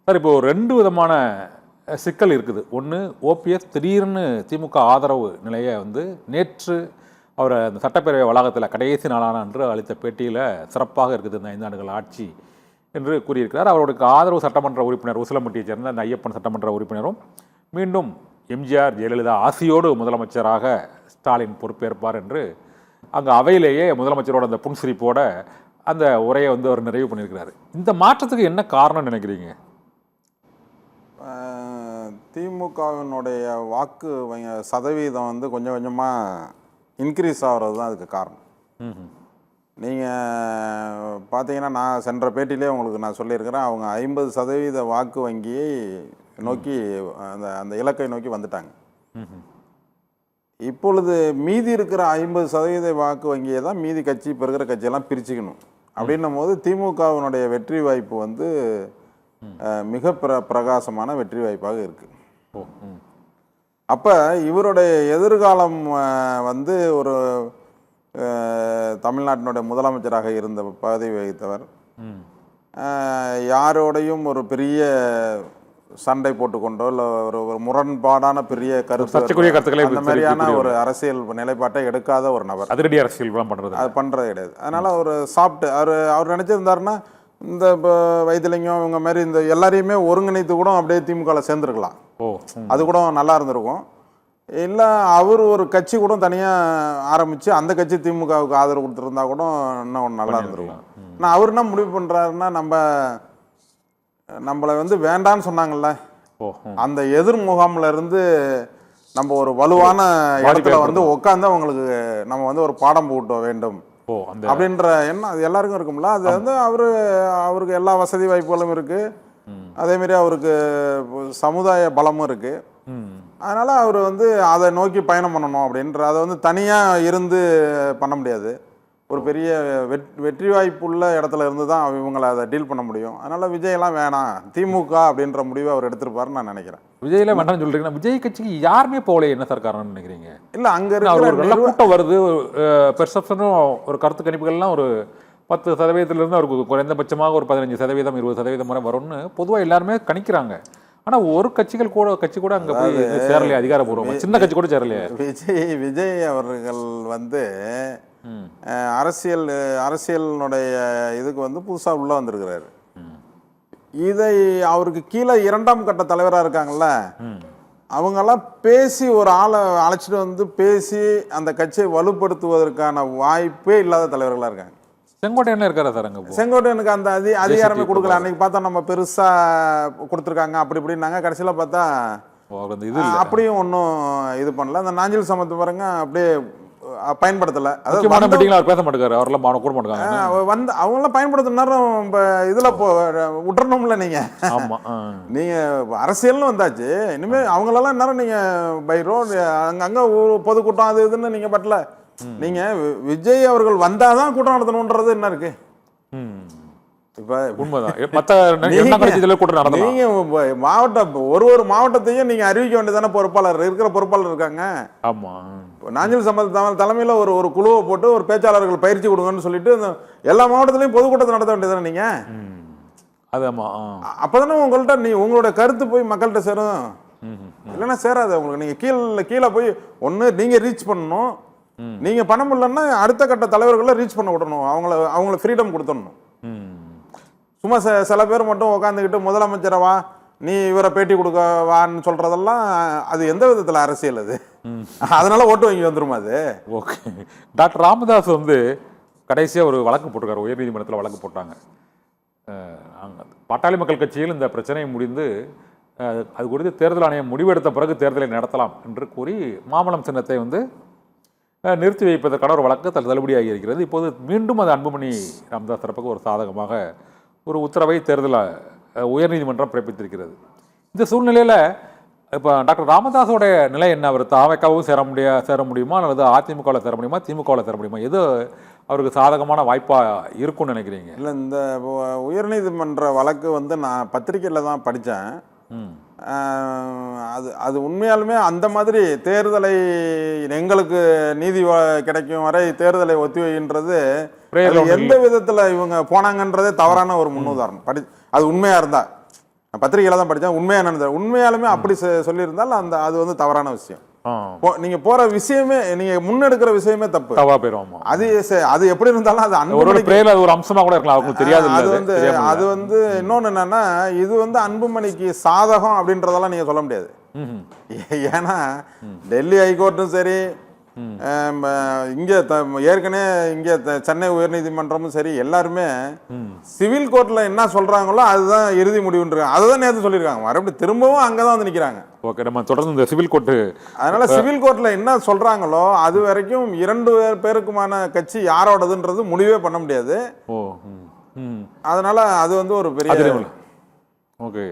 Sir இப்போ 2 விதமான சிக்கல் இருக்குது. ஒன்று, ஓபிஎஸ் திடீர்னு திமுக ஆதரவு நிலையை வந்து நேற்று அவர் அந்த சட்டப்பேரவை வளாகத்தில் கடைசி நாளான அன்று அளித்த பேட்டியில் சிறப்பாக இருக்குது இந்த 5 ஆண்டுகள் ஆட்சி என்று கூறியிருக்கிறார். அவருக்கு ஆதரவு சட்டமன்ற உறுப்பினர் உசிலம்பட்டியைச் சேர்ந்த அந்த ஐயப்பன் சட்டமன்ற உறுப்பினரும் மீண்டும் எம்ஜிஆர் ஜெயலலிதா ஆசியோடு முதலமைச்சராக ஸ்டாலின் பொறுப்பேற்பார் என்று அங்கே அவையிலேயே முதலமைச்சரோட அந்த புன்சிரிப்போட அந்த உரையை வந்து அவர் நிறைவு பண்ணியிருக்கிறாரு. இந்த மாற்றத்துக்கு என்ன காரணம் நினைக்கிறீங்க? திமுகவினுடைய வாக்கு சதவீதம் வந்து கொஞ்சம் கொஞ்சமாக இன்க்ரீஸ் ஆகிறது தான் அதுக்கு காரணம். நீங்கள் பார்த்தீங்கன்னா, நான் சென்ற பேட்டியிலே உங்களுக்கு நான் சொல்லியிருக்கிறேன், அவங்க 50% வாக்கு வங்கியை நோக்கி அந்த இலக்கை நோக்கி வந்துட்டாங்க. இப்பொழுது மீதி இருக்கிற 50% வாக்கு வங்கியை தான் மீதி கட்சி இப்போ இருக்கிற கட்சியெல்லாம் பிரிச்சுக்கணும். அப்படின்னும் போது திமுகவினுடைய வெற்றி வாய்ப்பு வந்து மிக பிரகாசமான வெற்றி வாய்ப்பாக இருக்குது. அப்போ இவருடைய எதிர்காலம் வந்து ஒரு தமிழ்நாட்டினுடைய முதலமைச்சராக இருந்த பதவி வகித்தவர், யாரோடையும் ஒரு பெரிய சண்டை போட்டுக்கொண்டோ இல்லை ஒரு முரண்பாடான பெரிய கருத்துக்களை அந்த மாதிரியான ஒரு அரசியல் நிலைப்பாட்டை எடுக்காத ஒரு நபர். அதிரடி அரசியல் அது பண்ணுறது கிடையாது. அதனால் ஒரு சாப்பிட்டு அவர் நினச்சிருந்தாருன்னா இந்த வைத்திலிங்கம் இவங்க மாதிரி இந்த எல்லாரையுமே ஒருங்கிணைத்து கூட அப்படியே திமுகவில் சேர்ந்துருக்கலாம். அது கூட நல்லா இருந்திருக்கும். இல்லை அவர் ஒரு கட்சி கூட தனியாக ஆரம்பித்து அந்த கட்சி திமுகவுக்கு ஆதரவு கொடுத்துருந்தா கூட இன்னும் ஒன்று நல்லா இருந்திருக்கும். ஆனால் அவர் என்ன முடிவு பண்ணுறாருன்னா, நம்மளை வந்து வேண்டான்னு சொன்னாங்கல்ல, அந்த எதிர் முகாமில் இருந்து நம்ம ஒரு வலுவான இடத்துல வந்து உட்காந்து அவங்களுக்கு நம்ம வந்து ஒரு பாடம் போட்ட வேண்டும் அப்படின்ற எண்ணம் அது எல்லாருக்கும் இருக்கும்ல. அது வந்து அவருக்கு எல்லா வசதி வாய்ப்புகளும் இருக்கு, அதேமாரி அவருக்கு சமுதாய பலமும் இருக்கு. அதனால அவர் வந்து அதை நோக்கி பயணம் பண்ணணும் அப்படின்ற, அதை வந்து தனியாக இருந்து பண்ண முடியாது. ஒரு பெரிய வெற்றி வாய்ப்புள்ள இடத்துல இருந்து தான் இவங்களை அதை டீல் பண்ண முடியும். அதனால விஜயெல்லாம் வேணாம், திமுக அப்படின்ற முடிவை அவர் எடுத்திருப்பாருன்னு நான் நினைக்கிறேன். விஜயெல்லாம் வேண்டாம்னு சொல்றீங்கன்னா, விஜய் கட்சிக்கு யாருமே போகல, என்ன சார் காரணம்னு நினைக்கிறீங்க? இல்லை, அங்கே இருக்கிற கூட்டம் வருது, பெர்செப்ஷனும் ஒரு கருத்து கணிப்புகள்லாம் ஒரு 10% அவருக்கு குறைந்தபட்சமாக ஒரு 15%, 20% வரை வரும்னு பொதுவாக எல்லாருமே கணிக்கிறாங்க. ஆனால் ஒரு கட்சி கூட அங்கே போய் சேரலையே, அதிகாரப்பூர்வம் சின்ன கட்சி கூட சேரலையே. விஜய் அவர்கள் வந்து அரசியலினுடைய இதுக்கு வந்து புதுசாக உள்ளே வந்திருக்கிறாரு. இதை அவருக்கு கீழே 2ஆம் கட்ட தலைவராக இருக்காங்கல்ல, அவங்கெல்லாம் பேசி ஒரு ஆளை அழைச்சிட்டு வந்து பேசி அந்த கட்சியை வலுப்படுத்துவதற்கான வாய்ப்பே இல்லாத தலைவர்களாக இருக்காங்க. செங்கோட்டையன் இருக்காரா சார்? அங்கே செங்கோட்டையனுக்கு அந்த அதிகாரமே கொடுக்கல. அன்னைக்கு பார்த்தா நம்ம பெருசாக கொடுத்துருக்காங்க அப்படி இப்படின்னாங்க. கடைசியில் பார்த்தா அப்படியும் ஒன்றும் இது பண்ணல. அந்த நாஞ்சில் சமத்து பாருங்க அப்படியே பயன்படுத்தலை. பேச மாட்டேங்காரு, அவரெல்லாம் கூட மாட்டாங்க வந்து அவங்களாம் பயன்படுத்த நேரம் இப்போ இதில் விட்டுறணும்ல. நீங்கள் அரசியல்னு வந்தாச்சு, இனிமேல் அவங்களெல்லாம் நேரம் நீங்கள் பை ரோடு அங்கங்கே பொதுக்கூட்டம் அது இதுன்னு நீங்கள் பட்டல. நீங்கள் விஜய் அவர்கள் வந்தால் தான் கூட்டம் நடத்தணுன்றது என்ன இருக்கு? இப்போ நீங்கள் மாவட்டம் ஒரு மாவட்டத்தையும் நீங்கள் அறிவிக்க வேண்டியதான பொறுப்பாளர் இருக்கிற பொறுப்பாளர் இருக்காங்க. ஆமாம், நாஞ்சில் சம்பத் தலைமையில் ஒரு குழுவை போட்டு ஒரு பேச்சாளர்கள் பயிற்சி கொடுங்கன்னு சொல்லிட்டு எல்லா மாவட்டத்திலையும் பொதுக்கூட்டத்தை நடத்த வேண்டியதானே நீங்க. அப்பதானே உங்கள்கிட்ட உங்களோட கருத்து போய் மக்கள்கிட்ட சேரும். இல்லைன்னா சேராது உங்களுக்கு. நீங்க கீழே போய் ஒன்று நீங்க ரீச் பண்ணணும். நீங்க பண்ண முடியலன்னா அடுத்த கட்ட தலைவர்களை ரீச் பண்ண விடணும். அவங்கள ஃப்ரீடம் கொடுத்துடணும். சும்மா சில பேர் மட்டும் உட்காந்துக்கிட்டு முதலமைச்சரவா நீ இவரை பேட்டி கொடுக்க வான்னு சொல்றதெல்லாம் அது எந்த விதத்தில் அரசியல்? அது அதனால ஓட்டு வங்கி வந்துருமா அது? ஓகே. டாக்டர் ராமதாஸ் வந்து கடைசியாக ஒரு வழக்கு போட்டிருக்காரு, உயர்நீதிமன்றத்தில் வழக்கு போட்டாங்க. பாட்டாளி மக்கள் கட்சியில் இந்த பிரச்சனை முடிந்து அது குறித்து தேர்தல் ஆணையம் முடிவெடுத்த பிறகு தேர்தலை நடத்தலாம் என்று கூறி மாமலம் சின்னத்தை வந்து நிறுத்தி வைப்பதற்கான ஒரு வழக்கு தள்ளுபடியாகி இருக்கிறது. இப்போது மீண்டும் அது அன்புமணி ராமதாஸ் தரப்புக்கு ஒரு சாதகமாக ஒரு உத்தரவை தேர்தல் உயர்நீதிமன்றம் பிறப்பித்திருக்கிறது. இந்த சூழ்நிலையில் இப்போ டாக்டர் ராமதாஸோட நிலை என்ன? அவர் தாவேக்காவும் சேர முடியுமா, அல்லது அதிமுகவில் சேர முடியுமா, திமுகவில் சேர முடியுமா? எது அவருக்கு சாதகமான வாய்ப்பாக இருக்கும்னு நினைக்கிறீங்க? இல்லை, இந்த உயர்நீதிமன்ற வழக்கு வந்து நான் பத்திரிகையில் தான் படித்தேன். அது உண்மையாலுமே அந்த மாதிரி தேர்தலை எங்களுக்கு நீதி கிடைக்கும் வரை தேர்தலை ஒத்திவைன்றது எந்த விதத்தில் இவங்க போனாங்கன்றதே தவறான ஒரு முன்னுதாரணம். அது உண்மையாக இருந்தால் நான் பத்திரிகையில தான் படித்தேன். உண்மையா என்னன்னு உண்மையாலுமே அப்படி சொல்லியிருந்தால் அது வந்து தவறான விஷயம். நீங்க போற விஷயமே, நீங்க முன்னெடுக்கிற விஷயமே தப்பு, தவா போயிரும். அது எப்படி இருந்தாலும் அது அது ஒரு அம்சமா கூட இருக்கலாம், அவங்களுக்கு தெரியாது. அது வந்து இன்னொன்னு என்னன்னா, இது வந்து அன்புமணிக்கு சாதகம் அப்படின்றதெல்லாம் நீங்க சொல்ல முடியாது. ஏன்னா டெல்லி ஹைகோர்ட்டும் சரி, இங்க ஏற்கனவே இங்க சென்னை உயர்நீதிமன்றமும் சரி, எல்லாருமே சிவில் கோர்ட்ல என்ன சொல்றாங்களோ அதுதான் இறுதி முடிவுன்ற அதுதான் நேற்று சொல்லியிருக்காங்க. மறுபடியும் திரும்பவும் அங்கதான் வந்து நிக்கிறாங்க. ஓகே, நம்ம தொடர்ந்து இந்த சிவில் கோர்ட், அதனால சிவில் கோர்ட்ல என்ன சொல்றாங்களோ அது வரைக்கும் 2 பேருக்குமான கட்சி யாரோடதுன்றது முடிவே பண்ண முடியாது. அதனால அது வந்து ஒரு பெரிய. ஓகே.